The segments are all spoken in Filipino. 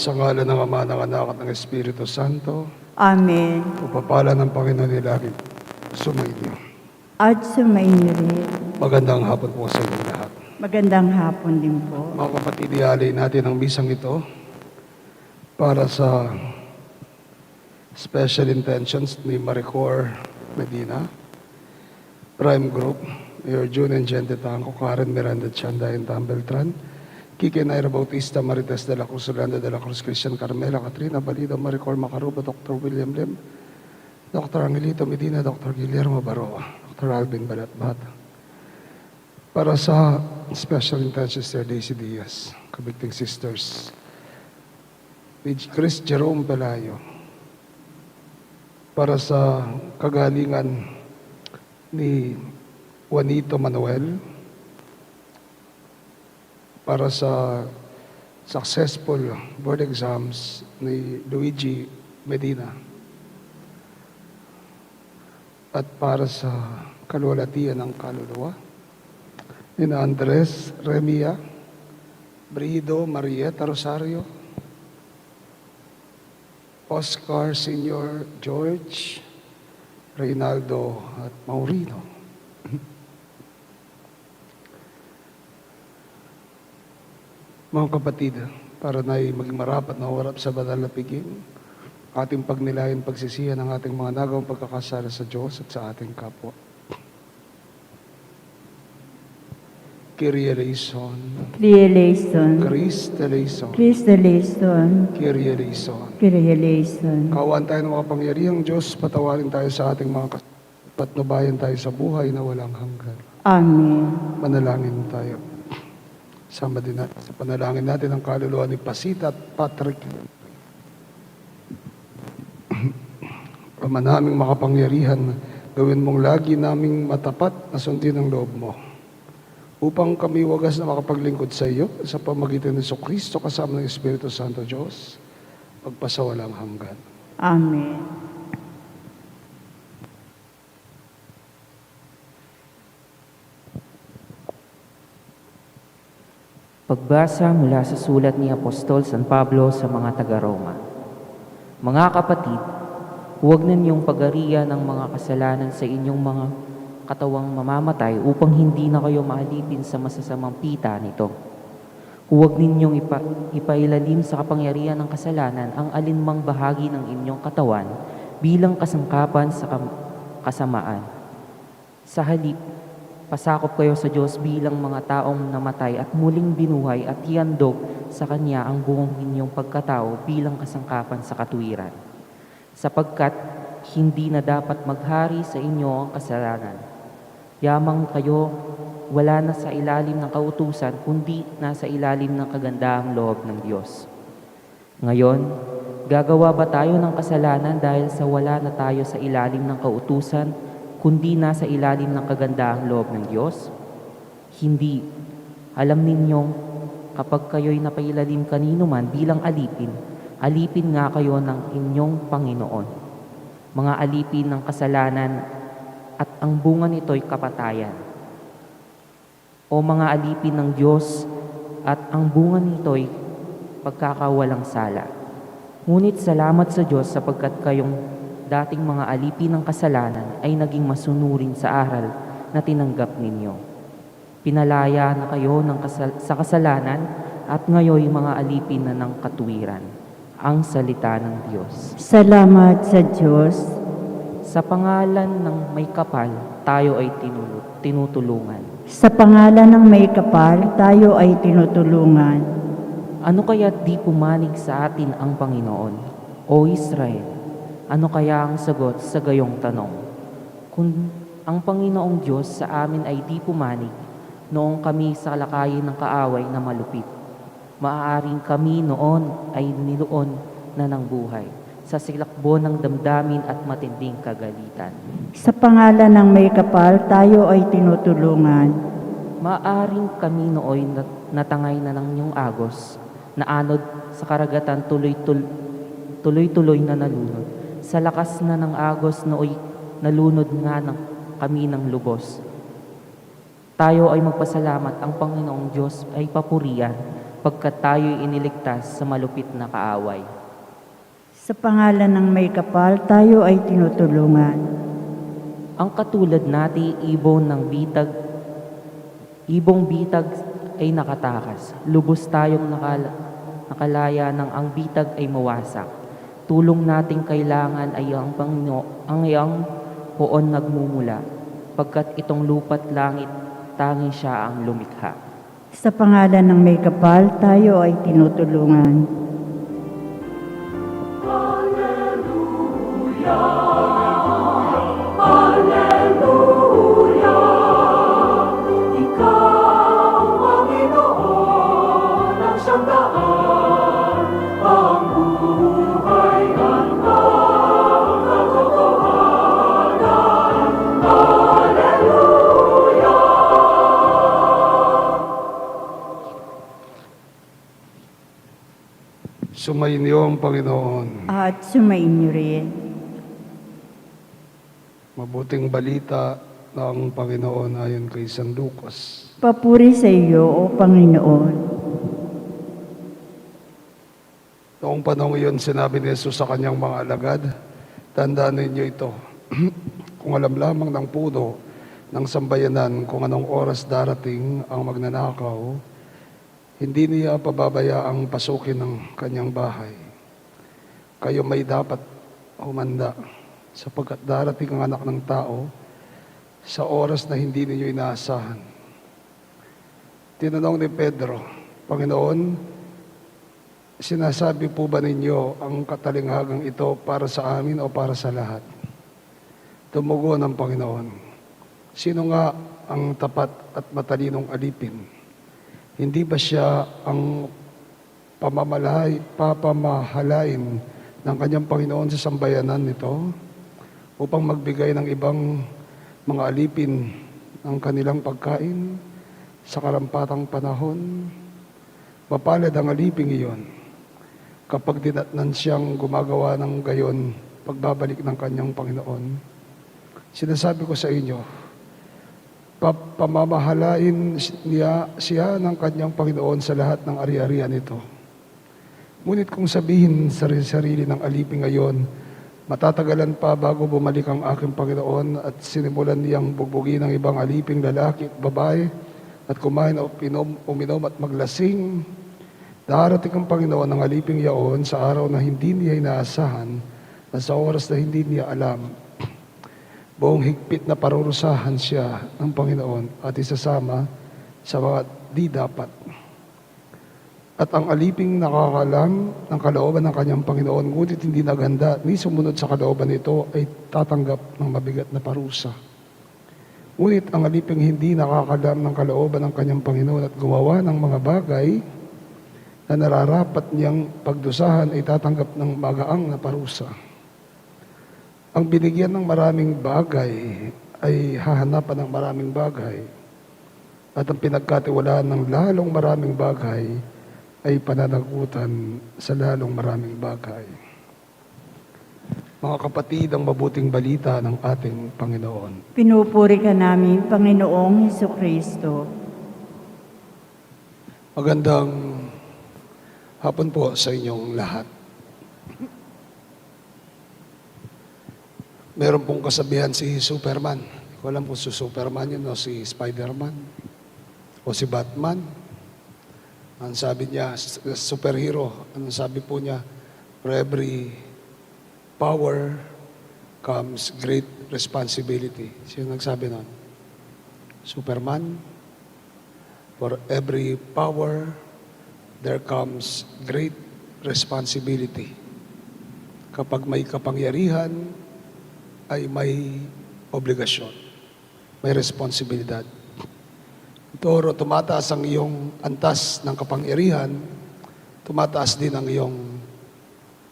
Sa ngala ng Ama, ng Anak at ng Espiritu Santo, Amen. upapala ng Panginoon ni lagi sumainyo. At sumainyo rin. Magandang hapon po sa inyo lahat. Magandang hapon din po. Mga kapatid, ialay natin ang misang ito para sa special intentions ni Maricor Medina, Prime Group, Mayor June and Gente Tanco, Karen Miranda Chanda and Tam Beltran, Kike Naira Bautista, Marites de la Cruz, Orlando de la Cruz, Christian Carmela, Katrina Balido, Maricor Macaruba, Dr. William Lim, Dr. Angelito Medina, Dr. Guillermo Baroa, Dr. Alvin Balatbat. Para sa special intentions Sir Daisy Diaz, Kabigting Sisters, Chris Jerome Pelayo, para sa kagalingan ni Juanito Manuel, para sa successful board exams ni Luigi Medina, at para sa kalwalatian ng kaluluwa ni Andres Remia, Brido Marieta Rosario, Oscar Senior George, Reynaldo at Maurino. Mga kapatid, para na maging marapat na warap sa banal na piging, ating pagnilayan pagsisihan ng ating mga nagawang pagkakasala sa Diyos at sa ating kapwa. Kyrie eleison, Kyrie eleison. Christ eleison, Christ eleison. Kyrie eleison. Kyrie eleison. Kawan tayo ng makapangyarihang Diyos, patawarin tayo sa ating mga patnubayan tayo sa buhay na walang hanggan. Amen. Manalangin tayo. Sama din natin sa panalangin natin ang kaluluwa ni Pasita at Patrick. Ama naming makapangyarihan, gawin mong lagi naming matapat na sundin ang loob mo, upang kami wagas na makapaglingkod sa iyo sa pamagitan ni Jesucristo kasama ng Espiritu Santo Diyos, pagpasawalang hanggan. Amen. Pagbasa mula sa sulat ni Apostol San Pablo sa mga taga-Roma. Mga kapatid, huwag ninyong pag-arian ang mga kasalanan sa inyong mga katawang mamamatay upang hindi na kayo maalipin sa masasamang pita nito. Huwag ninyong ipailalim sa kapangyarihan ng kasalanan ang alinmang bahagi ng inyong katawan bilang kasangkapan sa kasamaan. Sa halip, pasakop kayo sa Diyos bilang mga taong namatay at muling binuhay at hiandog sa Kanya ang buong inyong pagkatao bilang kasangkapan sa katuwiran. Sapagkat hindi na dapat maghari sa inyo ang kasalanan. Yamang kayo wala na sa ilalim ng kautusan kundi nasa ilalim ng kagandahang loob ng Diyos. Ngayon, gagawa ba tayo ng kasalanan dahil sa wala na tayo sa ilalim ng kautusan kundi nasa ilalim ng kagandahang loob ng Diyos? Hindi. Alam ninyong kapag kayo'y napailalim kanino man bilang alipin, alipin nga kayo ng inyong Panginoon. Mga alipin ng kasalanan at ang bunga nito'y kapatayan. O mga alipin ng Diyos at ang bunga nito'y pagkakawalang sala. Ngunit salamat sa Diyos sapagkat kayong dating mga alipin ng kasalanan ay naging masunurin sa aral na tinanggap ninyo. Pinalaya na kayo sa kasalanan at ngayon mga alipin na ng katuwiran. Ang salita ng Diyos. Salamat sa Diyos. Sa pangalan ng may kapal, tayo ay tinutulungan. Sa pangalan ng may kapal, tayo ay tinutulungan. Ano kaya di pumanig sa atin ang Panginoon, o Israel? Ano kaya ang sagot sa gayong tanong? Kung ang Panginoong Diyos sa amin ay di pumanig, noong kami sa lakayin ng kaaway na malupit, maaaring kami noon ay niloon na ng buhay, sa silakbo ng damdamin at matinding kagalitan. Sa pangalan ng may kapal, tayo ay tinutulungan. Maaaring kami nooy natangay na ng inyong agos, na anod sa karagatan tuloy-tuloy na nalunod. Sa lakas na ng agos nooy nalunod nga ng kami ng lubos. Tayo ay magpasalamat, ang Panginoong Diyos ay papurihan, pagkat tayo'y iniligtas sa malupit na kaaway. Sa pangalan ng may kapal, tayo ay tinutulungan. Ang katulad nati ibong bitag ay nakatakas. Lubos tayong nakalaya ng ang bitag ay mawasak. Tulong nating kailangan ay ang iyang poon nagmumula, pagkat itong lupa't langit, tanging siya ang lumikha. Sa pangalan ng may kapal, tayo ay tinutulungan. Sumainyo ang Panginoon. At sumainyo rin. Mabuting balita ng Panginoon ayon kay San Lucas. Papuri sa iyo, O Panginoon. Noong panahon iyon, sinabi ni Jesus sa kanyang mga alagad, tandaan ninyo ito, kung alam lamang ng puno ng sambayanan kung anong oras darating ang magnanakaw, hindi niya pababayaang pasukin ng kanyang bahay. Kayo may dapat humanda, sapagkat darating ang anak ng tao sa oras na hindi ninyo inaasahan. Tinanong ni Pedro, Panginoon, sinasabi po ba ninyo ang katalinghagang ito para sa amin o para sa lahat? Tumugon ang Panginoon, sino nga ang tapat at matalinong alipin? Hindi ba siya ang papamahalain ng kanyang Panginoon sa sambayanan nito upang magbigay ng ibang mga alipin ng kanilang pagkain sa karampatang panahon? Mapalad ang aliping iyon kapag dinatnan siyang gumagawa ng gayon pagbabalik ng kanyang Panginoon. Sinasabi ko sa inyo, pamamahalain siya ng kanyang Panginoon sa lahat ng ari-arian nito. Ngunit kung sabihin sa sarili ng aliping ngayon, matatagalan pa bago bumalik ang aking Panginoon at sinimulan niyang bugbugin ng ibang aliping lalaki at babae at kumain o uminom at maglasing, darating ang Panginoon ng aliping yaon sa araw na hindi niya inaasahan at sa oras na hindi niya alam. Buong higpit na parurusahan siya ng Panginoon at isasama sa mga di dapat. At ang aliping nakakalam ng kalooban ng kanyang Panginoon, ngunit hindi naganda ni sumunod sa kalooban nito ay tatanggap ng mabigat na parusa. Ngunit ang aliping hindi nakakalam ng kalooban ng kanyang Panginoon at gumawa ng mga bagay na nararapat niyang pagdusahan ay tatanggap ng magaang na parusa. Ang binigyan ng maraming bagay ay hahanapan ng maraming bagay. At ang pinagkatiwalaan ng lalong maraming bagay ay pananagutan sa lalong maraming bagay. Mga kapatid, ang mabuting balita ng ating Panginoon. Pinupuri ka namin, Panginoong Hesukristo. Magandang hapon po sa inyong lahat. Meron pong kasabihan si Superman. Hindi ko alam kung si Superman yun o si Spider-Man o si Batman. Ang sabi niya, superhero, anong sabi po niya, for every power comes great responsibility. Sino nagsabi nun? Superman. For every power, there comes great responsibility. Kapag may kapangyarihan, ay may obligasyon, may responsibilidad. Toro, tumataas ang iyong antas ng kapangyarihan, tumataas din ang iyong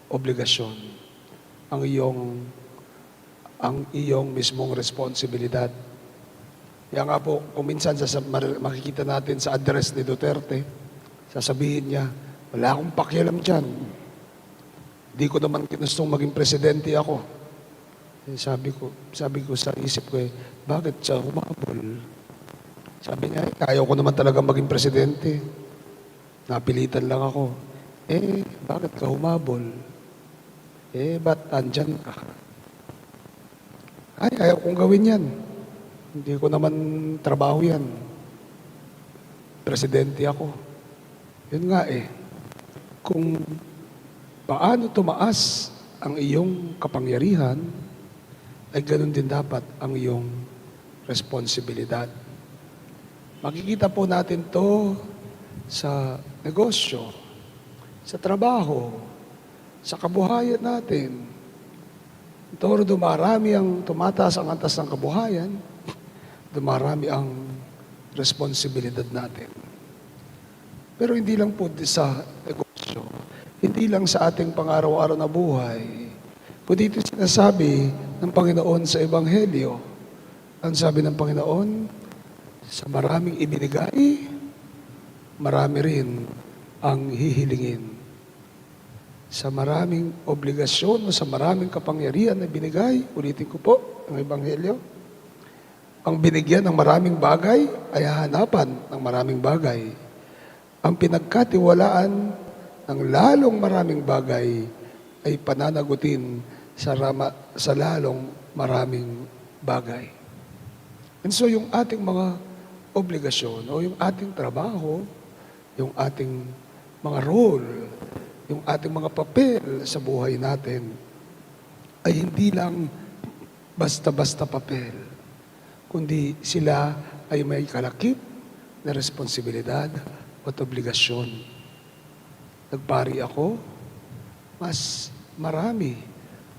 obligasyon, ang iyong mismong responsibilidad. Kaya nga po, kung minsan makikita natin sa address ni Duterte, sasabihin niya, wala akong pakialam dyan. Di ko naman kinustong maging presidente ako. Sabi ko sa isip ko, bakit siya humabol? Sabi niya, ayaw ko naman talaga maging presidente. Napilitan lang ako. Bakit ka humabol? Ba't andyan ka? Ayaw kong gawin yan. Hindi ko naman trabaho yan. Presidente ako. Yun nga kung paano tumaas ang iyong kapangyarihan, ay ganun din dapat ang iyong responsibilidad. Makikita po natin to sa negosyo, sa trabaho, sa kabuhayan natin. Toro dumarami ang tumataas ang antas ng kabuhayan, dumarami ang responsibilidad natin. Pero hindi lang po sa negosyo, hindi lang sa ating pang-araw-araw na buhay, kundi ito sinasabi ng Panginoon sa Ebanghelyo. Ang sabi ng Panginoon, sa maraming ibinigay, marami rin ang hihilingin. Sa maraming obligasyon o sa maraming kapangyarihan na binigay, ulitin ko po ang Ebanghelyo, ang binigyan ng maraming bagay ay hahanapan ng maraming bagay. Ang pinagkatiwalaan ng lalong maraming bagay ay pananagutin sa lalong maraming bagay. And so yung ating mga obligasyon o yung ating trabaho, yung ating mga role, yung ating mga papel sa buhay natin ay hindi lang basta-basta papel, kundi sila ay may kalakip na responsibilidad at obligasyon. Nagpari ako, mas marami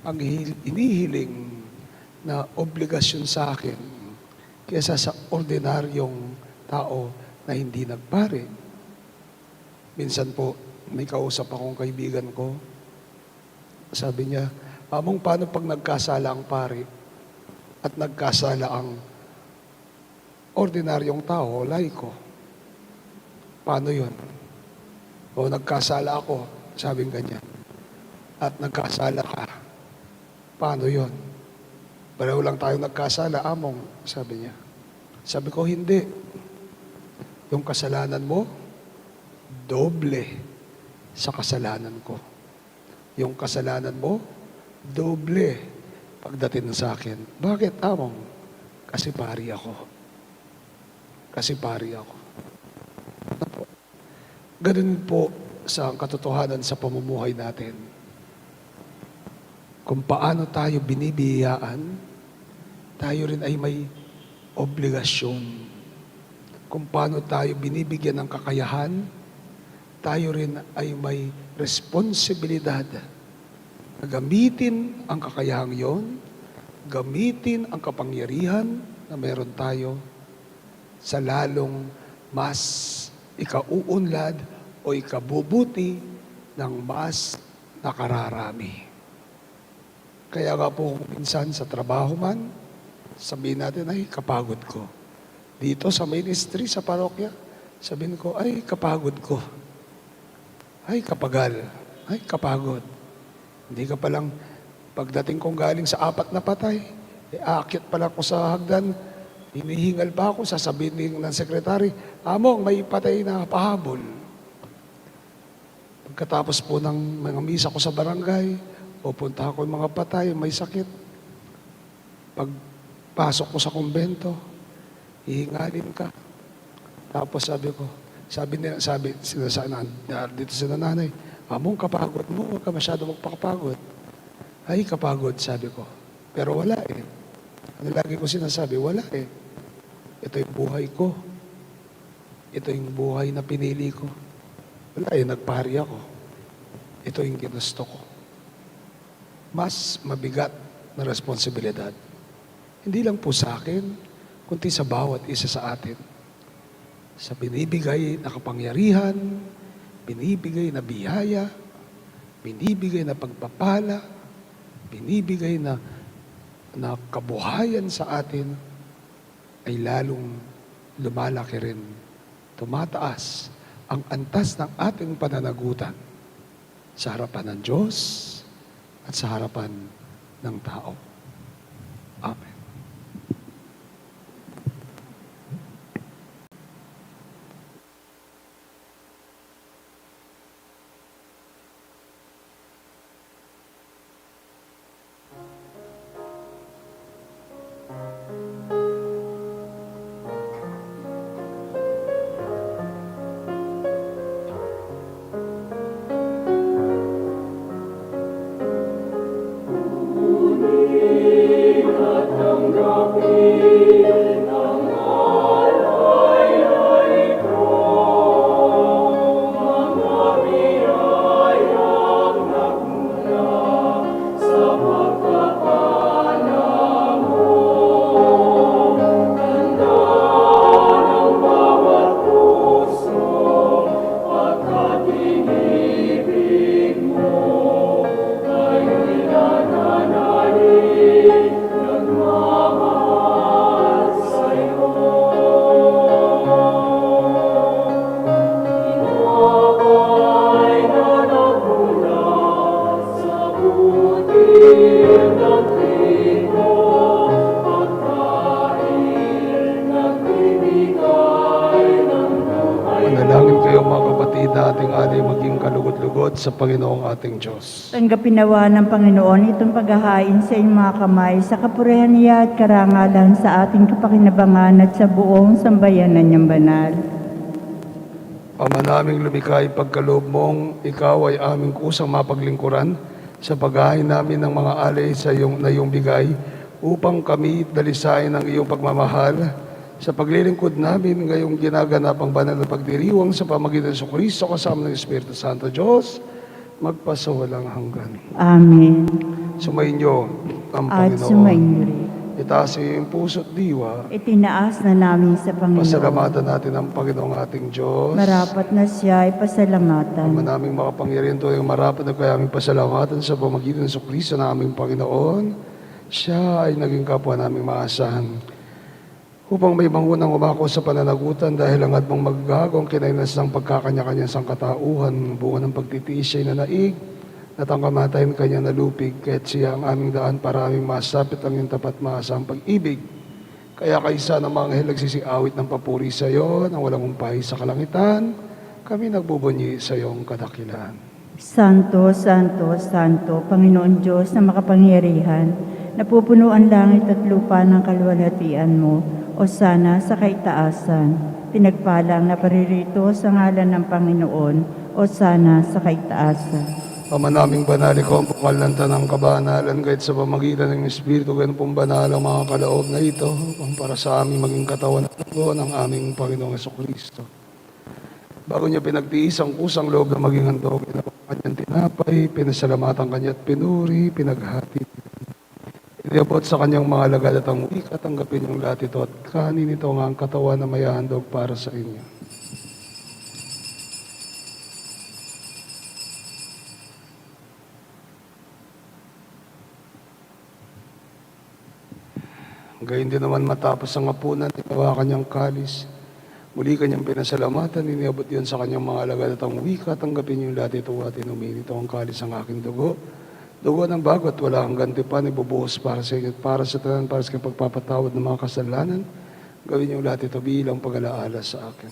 ang inihiling na obligasyon sa akin kaysa sa ordinaryong tao na hindi nagpari. Minsan po, may kausap akong kaibigan ko. Sabi niya, Among, paano pag nagkasala ang pari at nagkasala ang ordinaryong tao, laiko? Paano yun? O nagkasala ako, sabing ganyan. At nagkasala ka, paano yun? Pareho lang tayo nagkasala, Among, sabi niya. Sabi ko, hindi. Yung kasalanan mo, doble sa kasalanan ko. Yung kasalanan mo, doble pagdating sa akin. Bakit, Among? Kasi pari ako. Kasi pari ako. Ganun po sa katotohanan sa pamumuhay natin. Kung paano tayo binibiyayaan, tayo rin ay may obligasyon. Kung paano tayo binibigyan ng kakayahan, tayo rin ay may responsibilidad na gamitin ang kakayahang yon, gamitin ang kapangyarihan na meron tayo sa lalong mas ikauunlad o ikabubuti ng mas nakararami. Kaya nga po minsan sa trabaho man, sabihin natin, ay kapagod ko. Dito sa ministry, sa parokya, sabihin ko, ay kapagod ko. Ay kapagal. Ay kapagod. Hindi ka palang, pagdating kong galing sa 4 na patay, aakyat pala ko sa hagdan, hinihingal pa ako, sasabihin ng sekretary, Among, may patay na pahabol. Pagkatapos po ng mga misa ko sa barangay, pupunta ako ng mga patay, may sakit. Pagpasok ko sa kumbento, hihingalin ka. Tapos sabi dito sa nanay, Among, kapagod mo, huwag ka masyado magpakapagod. Ay, kapagod, sabi ko. Pero wala Ano lagi ko sinasabi? Wala Ito yung buhay ko. Ito yung buhay na pinili ko. Wala nagpari ako. Ito yung ginusto ko. Mas mabigat na responsibilidad. Hindi lang po sa akin, kundi sa bawat isa sa atin. Sa binibigay na kapangyarihan, binibigay na biyaya, binibigay na pagpapala, binibigay na kabuhayan sa atin, ay lalong lumalaki rin. Tumataas ang antas ng ating pananagutan sa harapan ng Diyos at sa harapan ng tao. Amen. kayo mga kapatid na ating alay maging kalugod-lugod sa Panginoong ating Diyos. Tanggapin nawa ng Panginoon itong paghahain sa inyong mga kamay sa kapurihan niya at karangalan sa ating kapakinabangan at sa buong sambayanan niyang banal. Ama naming lumikha, pagkaloob mong ikaw ay aming kusang mapaglingkuran sa paghahain namin ng mga alay sa na iyong bigay upang kami dalisain ng iyong pagmamahal sa paglilingkod namin ngayong ginaganap ang banal na pagdiriwang sa pamagitan sa Kristo kasama ng Espiritu Santo. Diyos, magpasawalang hanggan. Amen. Sumainyo ang At Panginoon. sumainyo rin. Itaas iyong puso't diwa. Itinaas na namin sa Panginoon. Pasalamatan natin ang Panginoong ating Diyos. Marapat na siya ay Ama pasalamatan. naming makapangyarihan to yung marapat na kaya aming pasalamatan sa pamagitan sa Kristo na aming Panginoon. Siya ay naging kapwa naming maasahan. Upang may mangunang umako sa pananagutan dahil ang admong maggagong kinainas ng pagkakanya-kanya sang katauhan, bunga ng pagtitiis siya'y nanaig, at ang kamatayan kanya nalupig, kaya't siya ang aming daan para aming masapit ang yung tapat maasang pag-ibig. Kaya kaisa ng mga anghel nagsisiawit ng papuri sa iyo, nang walang umpay sa kalangitan, kami nagbubunyi sa iyong kadakilaan. Santo, Santo, Santo, Panginoon Diyos na makapangyarihan, napupuno ang langit at lupa ng kaluwalhatian mo, o sana sa kaitaasan. Pinagpalang na paririto sa ngalan ng Panginoon, o sana sa kaitaasan. Ama naming banal, ikaw ang pumalanta ng kabanalan kahit sa pamagitan ng Espiritu, ganun pong banal ang mga kaloob na ito, upang para sa aming maging katawan at dugo ng aming Panginoong Jesucristo. Bago niya pinagtiis ang kusang loob na maging handog, inabang kanyang tinapay, pinasalamatan kanya at pinuri, pinaghati. Iniabot sa kanyang mga lagad at ang wika, tanggapin yung lahat ito at kanin ito nga ang katawan na may handog para sa inyo. Gayun din naman matapos ang hapunan, itawa kanyang kalis. Muli kanyang pinasalamatan, iniabot yun sa kanyang mga alagad at ang wika, tanggapin yung lahat ito at inumin ito ang kalis ng aking dugo. Dugo ng bago at wala kang ganti pa, ibubuhos para sa inyo at para sa tanan, para sa pagpapatawad ng mga kasalanan. Gawin yung lahat ito bilang pag-alaala sa akin.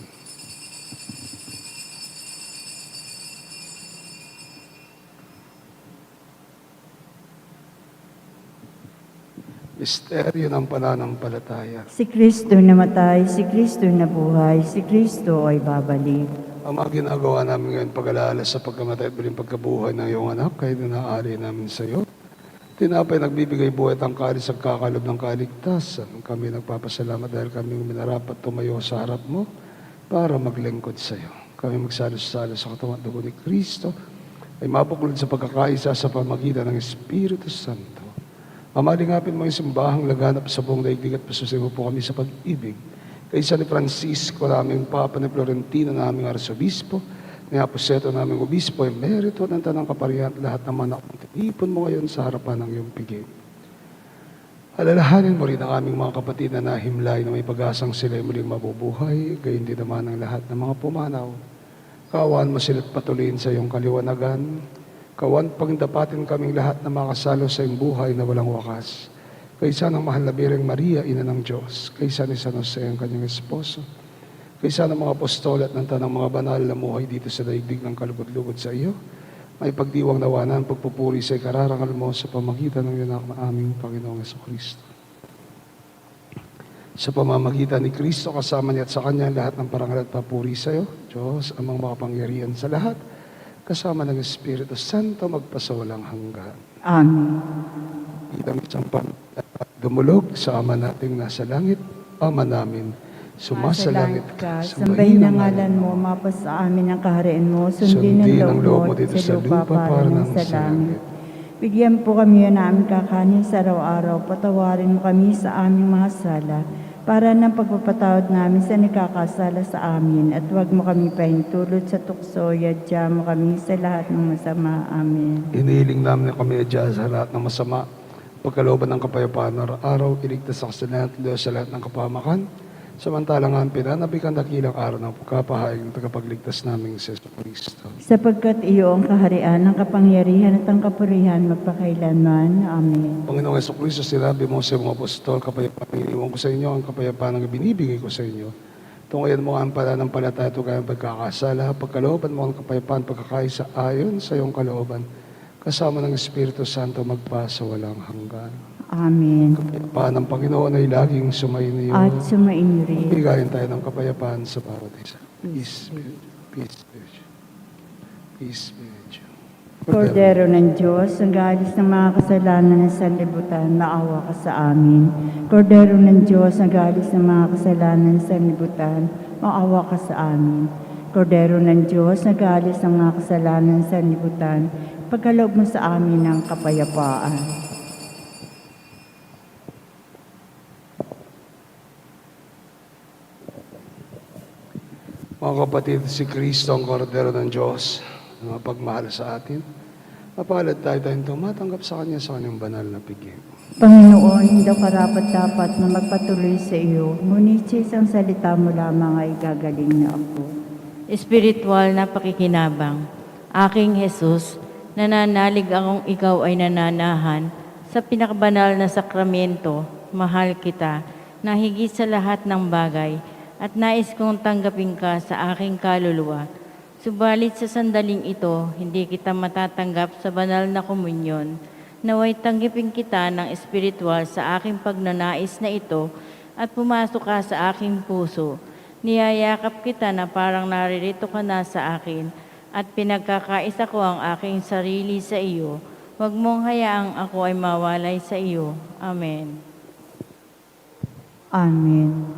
Misteryo ng pananampalataya. Si Kristo namatay, si Kristo nabuhay, si Kristo ay babalik. Ang mga ginagawa namin ngayon pag-alaala sa pagkamatay at muling pagkabuhay ng iyong anak, kayo na naari namin sa iyo. Tinapay nagbibigay buhay at ang kalis ang kakalob ng kaligtasan. Kami nagpapasalamat dahil kami minarapat tumayo sa harap mo para maglingkod sa iyo. Kami magsalos-salos sa katawan at dugo ni Kristo ay mapukulod sa pagkakaisa sa pamagitan ng Espiritu Santo. Amalingapin mo yung simbahang laganap sa buong daigdig at pasusin mo po kami sa pag-ibig. Kaisa ni Francisco, naming Papa, ni Florentino, naming Arsobispo, ni Aposeto, naming Obispo, ay merito ng tanang kaparihan at lahat naman akong tinipon mo ngayon sa harapan ng iyong piging. Alalahanin mo rin ang aming mga kapatid na nahimlay na may pag-asang sila ay muling mabubuhay, gayon din naman ang lahat ng mga pumanaw. Kaawaan mo sila at patuloyin sa iyong kaliwanagan. Kawan pagdapatin kaming lahat na makasalo sa iyong buhay na walang wakas. Kaysa ng mahal na Birheng Maria, Ina ng Diyos, kaysa ni San Jose ang kanyang esposo, kaysa ng mga apostol at ng tanang mga banal na muhay dito sa daigdig ng kalugod-lugod sa iyo, may pagdiwang nawa na ang pagpupuri sa ikararangal mo sa pamagitan ng yanak na aming Panginoong Jesucristo. Sa pamamagitan ni Kristo, kasama niya at sa Kanya lahat ng parangal at papuri sa iyo, Diyos, amang makapangyarihan sa lahat, kasama ng Espiritu Santo, magpasawalang hanggan. Amen. Itang isang dumulog sa Ama nating nasa langit, Ama namin, sumasalangit ka, sambahin ang ngalan mo, mapas sa amin ang kaharian mo, sundin ang loob mo dito sa lupa para ng sa langit. Bigyan po kami ng aming kakanin sa araw-araw, patawarin mo kami sa aming mga sala, para ng pagpapatawad namin sa nakakasala sa amin, at huwag mo kami pahintulot sa tukso, yadya mo kami sa lahat ng masama. Amen. Inihiling namin na kami adya sa lahat ng masama, pagkalooban ng kapayapaan araw-araw, iligtas sa kasalanan at Diyos sa lahat ng kapahamakan, samantalang ang pinanabikan dakilang araw ng pagkapahayag ng tagapagligtas naming si Jesucristo. Sapagkat iyo ang kaharian, ang kapangyarihan at ang kapurihan magpakailanman. Amen. Panginoong Jesucristo, sinabi mo sa mga apostol, kapayapaan iniwan ko sa inyo, ang kapayapaan ang binibigay ko sa inyo. Tungayan mo ang pananampalataya at kayang pagkakasala, pagkalooban mo ang kapayapaan, pagkakaisa ayon sa iyong kalooban, kasama ng Espiritu Santo magpasa walang hanggan. Amen. Kapayapaan ng Panginoon ay laging sumayin iyo. At sumainyo rin. Bigayin tayo ng kapayapaan sa bawat isa. Peace be with you. Peace be with you. Peace be with you. Kordero ng Diyos, ang galis ng mga kasalanan ng sanlibutan, maawa ka sa amin. Kordero ng Diyos, ang galis ng mga kasalanan ng sanlibutan, maawa ka sa amin. Kordero ng Diyos, ang galis ng mga kasalanan ng sanlibutan, pagkaloob mo sa amin ng kapayapaan. Mga kapatid, si Kristo ang Kordero ng Diyos na mapagmahal sa atin. Mapalad tayo tayong tumatanggap sa Kanya sa Kanyang banal na piging. Panginoon, hindi daw karapat-dapat na magpatuloy sa iyo, ngunit sa isang salita mo lamang ay gagaling na ako. Espiritual na pakikinabang. Aking Jesus, nananalig akong ikaw ay nananahan sa pinakabanal na sakramento. Mahal kita na higit sa lahat ng bagay at nais kong tanggapin ka sa aking kaluluwa. Subalit sa sandaling ito, hindi kita matatanggap sa banal na komunyon. Naway tanggapin kita ng espiritual sa aking pagnanais na ito at pumasok ka sa aking puso. Niyayakap kita na parang naririto ka na sa akin at pinagkakaisa ko ang aking sarili sa iyo. Huwag mong hayaang ako ay mawalay sa iyo. Amen. Amen.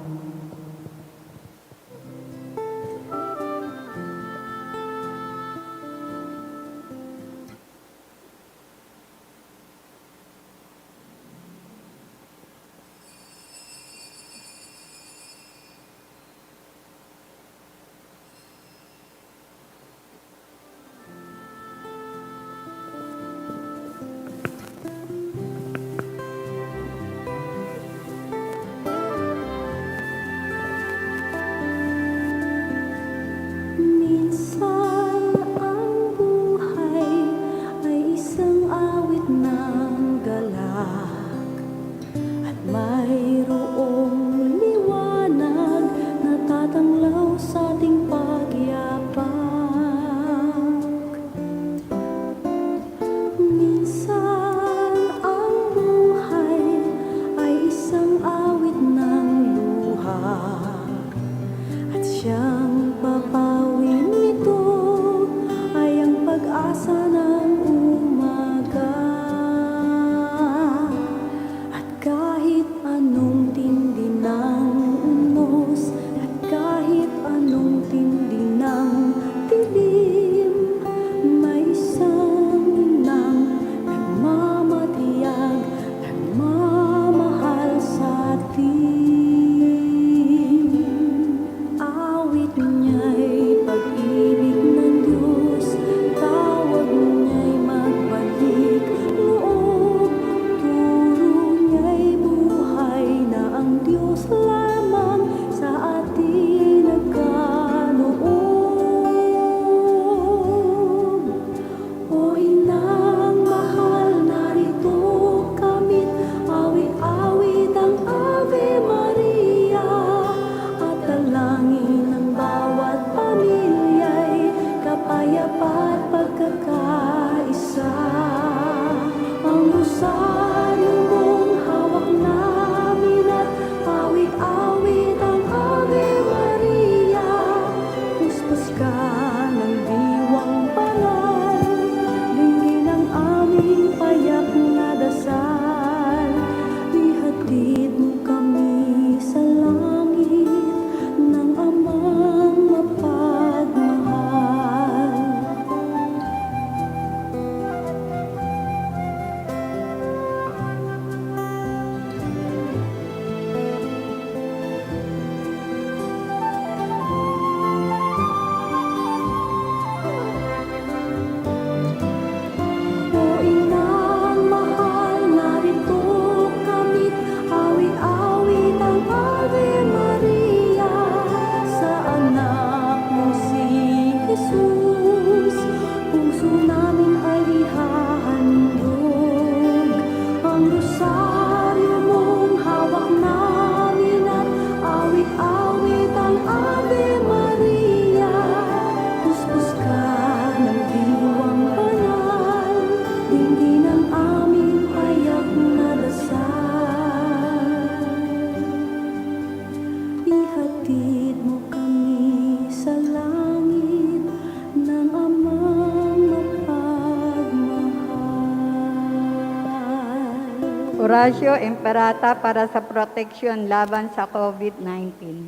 Horacio Emperata para sa proteksyon laban sa COVID-19.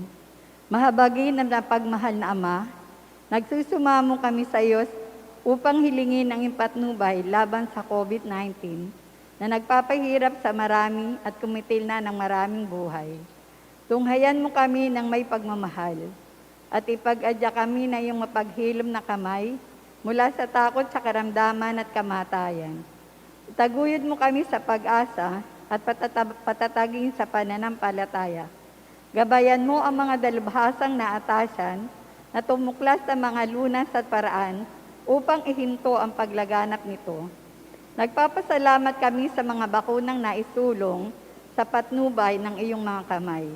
Mahabagin na pagmahal na Ama, nagsusumamo kami sa iyo upang hilingin ang impatnubay laban sa COVID-19 na nagpapahirap sa marami at kumitil na ng maraming buhay. Tunghayan mo kami ng may pagmamahal at ipag-adya kami na iyong mapaghilom na kamay mula sa takot sa karamdaman at kamatayan. Itaguyod mo kami sa pag-asa at patatagin sa pananampalataya. Gabayan mo ang mga dalubhasang naatasan na tumuklas sa mga lunas at paraan upang ihinto ang paglaganap nito. Nagpapasalamat kami sa mga bakunang naisulong sa patnubay ng iyong mga kamay.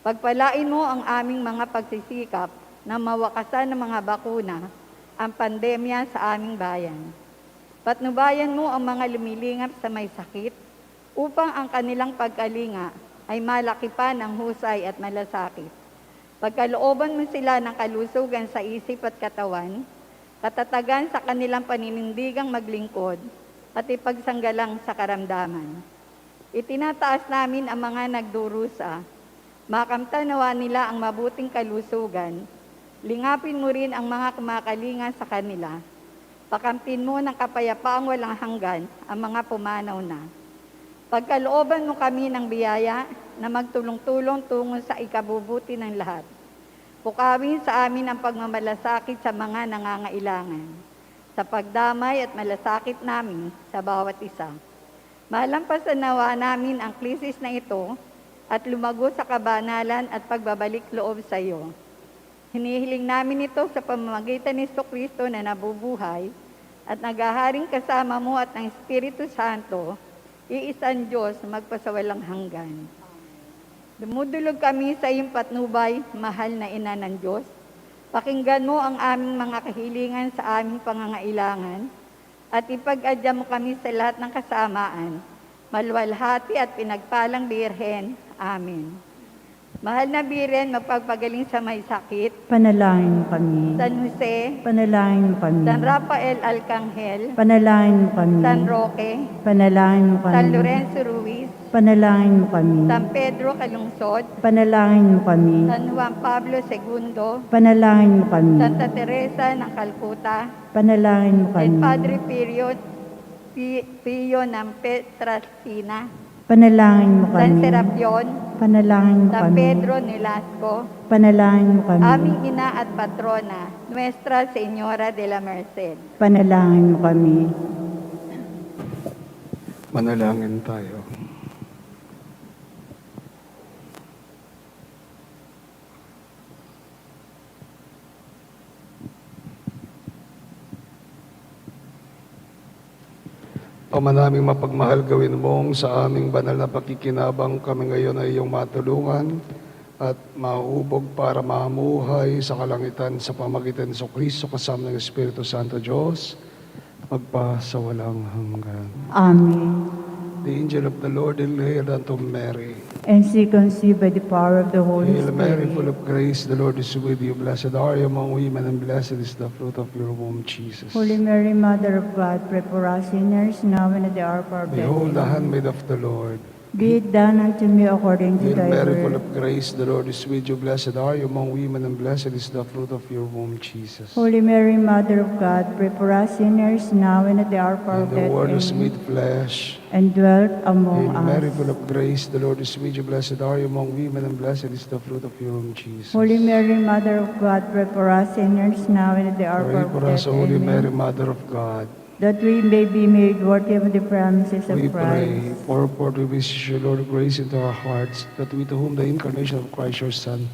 Pagpalain mo ang aming mga pagsisikap na mawakasan ng mga bakuna ang pandemya sa aming bayan. Patnubayan mo ang mga lumilingap sa may sakit upang ang kanilang pagkalinga ay malaki pa ng husay at malasakit. Pagkalooban mo sila ng kalusugan sa isip at katawan, katatagan sa kanilang paninindigang maglingkod at ipagsanggalang sa karamdaman. Itinataas namin ang mga nagdurusa, makamtanawa nila ang mabuting kalusugan, lingapin mo rin ang mga kumakalinga sa kanila. Pakampin mo ng kapayapaang walang hanggan ang mga pumanaw na. Pagkalooban mo kami ng biyaya na magtulong-tulong tungo sa ikabubuti ng lahat. Pukawin sa amin ang pagmamalasakit sa mga nangangailangan, sa pagdamay at malasakit namin sa bawat isa. Malampasan nawa namin ang krisis na ito at lumago sa kabanalan at pagbabalik loob sa iyo. Hinihiling namin ito sa pamamagitan ni Kristo na nabubuhay at naghaharing kasama mo at ng Espiritu Santo, iisang Diyos magpasawalang hanggan. Dumudulog kami sa iyong patnubay, mahal na Ina ng Diyos. Pakinggan mo ang aming mga kahilingan sa aming pangangailangan at ipag-adya mo kami sa lahat ng kasamaan, maluwalhati at pinagpalang Birhen. Amen. Mahal na Birhen, magpagpagaling sa may sakit. Panalangin mo kami. San Jose, Panalangin mo kami. San Rafael Arcangel, Panalangin mo kami. San Roque, Panalangin mo kami. San Lorenzo Ruiz, Panalangin mo kami. San Pedro Calungsod, Panalangin mo kami. San Juan Pablo II, Panalangin mo kami. Santa Teresa ng Calcutta, Panalangin mo kami. and Padre Pio ng Petrasina, Panalangin mo San kami. Serapion, Panalangin mo San kami. Pedro Nolasco, Panalangin mo kami. aming ina at patrona, Nuestra Señora de la Merced. Panalangin mo kami. Manalangin tayo. Ama naming mapagmahal, gawin mong sa aming banal na pakikinabang kami ngayon ay iyong matulungan at maubog para mamuhay sa kalangitan sa pamagitan sa Kristo kasama ng Espiritu Santo Diyos, magpasawalang hanggan. Amen. The angel of the Lord declared unto Mary, And she conceived by the power of the Holy Hail Mary, Spirit. full of grace, the Lord is with you. Blessed are you among women, and blessed is the fruit of your womb, Jesus. Holy Mary, Mother of God, pray for us sinners, now and at the hour of our death. Behold the Amen. handmaid of the Lord. Be it done unto me according to Hail thy Mary, full word. of grace, the Lord is with you. Blessed are you among women, and blessed is the fruit of your womb, Jesus. Holy Mary, Mother of God, pray for us sinners, now and at the hour of our And the death. Word was Amen. made flesh. And dwelt among Hail Mary, us. full of grace, the Lord is with you. Blessed are you among women, and blessed is the fruit of your womb, Jesus. Holy Mary, Mother of God, pray for us sinners, now and at the hour of Pray our for death. us, Holy Amen. Mary, Mother of God. That we may be made worthy of the promises of We pray Christ. for we beseech you, Lord, grace into our hearts, that we to whom the incarnation of Christ your Son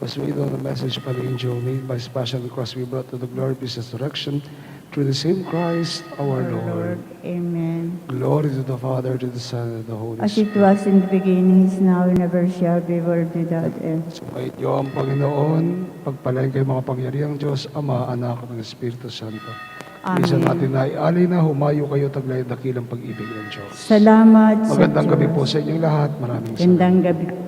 was made on the message by the angel, made by his passion and cross, we brought to the glory of his resurrection, through the same Christ our Lord. Amen. Glory to the Father, to the Son, and to the Holy As it Spirit. was in the beginning, is now, and ever shall be, world without end. Sumayin niyo ang Panginoon, pagpalain kayo mga pangyariang Diyos, Ama, Anak, at ng Espiritu Santo. Minsan natin na ialay na humayo kayo taglay dakilang pag-ibig ng Diyos. Salamat sa Magandang gabi Diyos. po sa inyong lahat. Maraming salamat. Magandang gabi po.